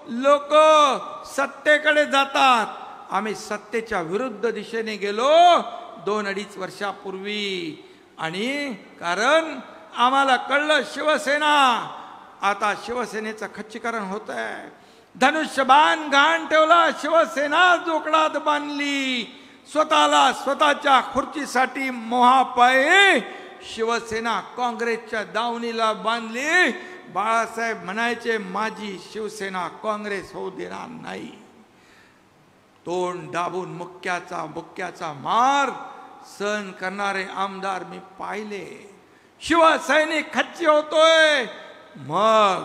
लोक सत्तेकडे जातात. आम्ही सत्तेच्या विरुद्ध दिशेने गेलो 2-2.5 वर्षापूर्वी. आणि कारण आम्हाला कळलं शिवसेना, आता शिवसेनेचं खच्चीकरण होत आहे. धनुष्यबाण घाण ठेवला, शिवसेना जोकडात बांधली. स्वतःला स्वतःच्या खुर्चीसाठी मोहापायी शिवसेना काँग्रेसच्या दावणीला बांधली. बाळासाहेब म्हणायचे माझी शिवसेना काँग्रेस होऊ देणार नाही. तोंड दाबून मुक्क्याचा मार सहन करणारे आमदार मी पाहिले. शिवसैनिक खच्ची होतोय, मग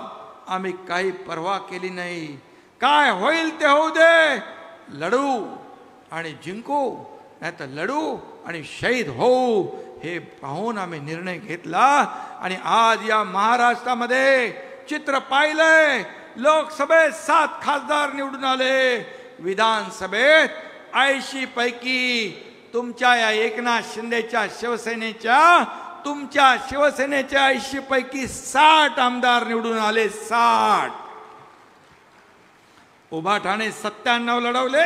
आम्ही काही पर्वा केली नाही. काय होईल ते होऊ दे, लढू आणि जिंकू, नाही तर लढू आणि शहीद होऊ, हे पाहून आम्ही निर्णय घेतला. आणि आज या महाराष्ट्रामध्ये चित्र पाहिलंय. लोकसभेत 7 खासदार निवडून आले, विधानसभेत 80 पैकी तुमच्या या एकनाथ शिंदेच्या शिवसेनेच्या, तुमच्या शिवसेनेच्या 80 पैकी 60 आमदार निवडून आले. 60. उभाठाणे 97 लढवले,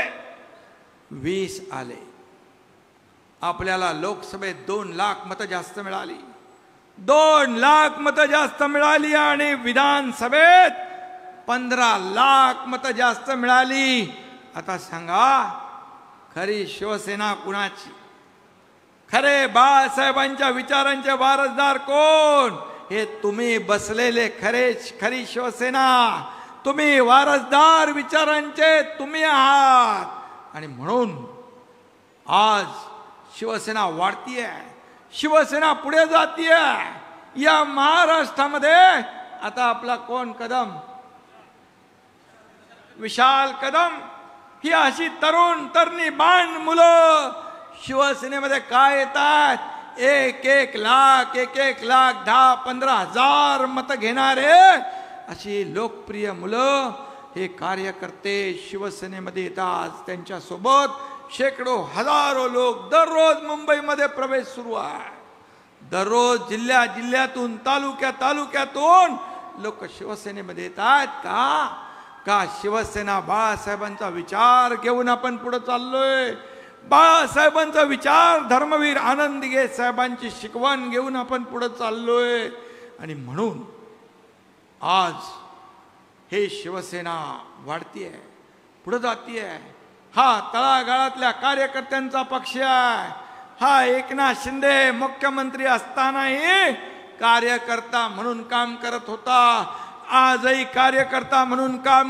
20 आले. आपल्याला लोकसभेत 2 लाख मतं जास्त मिळाली, 2 लाख मतं जास्त मिळाली. आणि विधानसभेत 15 लाख मतं जास्त मिळाली. आता सांगा खरी शिवसेना कुणाची? खरे बाळासाहेबांच्या विचारांचे वारसदार कोण? हे तुम्ही बसलेले खरी शिवसेना. तुम्ही वारसदार विचारांचे तुम्ही आहात. आणि म्हणून आज शिवसेना वाढतीये, शिवसेना पुढे जातीये. या महाराष्ट्रामध्ये आता आपला कोण कदम, विशाल कदम, ही अशी तरुणी बाण मुलं शिवसेनेमध्ये काय येतात? 1-1 लाख 10-15 हजार मतं घेणारे अशी लोकप्रिय मुलं, हे कार्यकर्ते शिवसेनेमध्ये येतात. त्यांच्या सोबत शेकडो हजारो लोक दररोज मुंबईमध्ये प्रवेश सुरू आहे. दररोज जिल्ह्यातून तालुक्यातून लोक शिवसेनेमध्ये येतात. का शिवसेना बाळासाहेबांचा विचार घेऊन आपण पुढे चाललोय. बाळासाहेबांचा विचार, धर्मवीर आनंद दिघे साहेबांची शिकवण घेऊन आपण पुढे चाललोय. आणि म्हणून आज हे शिवसेना वाढतीये, पुढे जातीये. हा तळागाळातल्या कार्यकर्त्यांचा पक्ष आहे. हा एकनाथ शिंदे मुख्यमंत्री असतानाही कार्यकर्ता म्हणून काम करत होता, आजही कार्यकर्ता म्हणून काम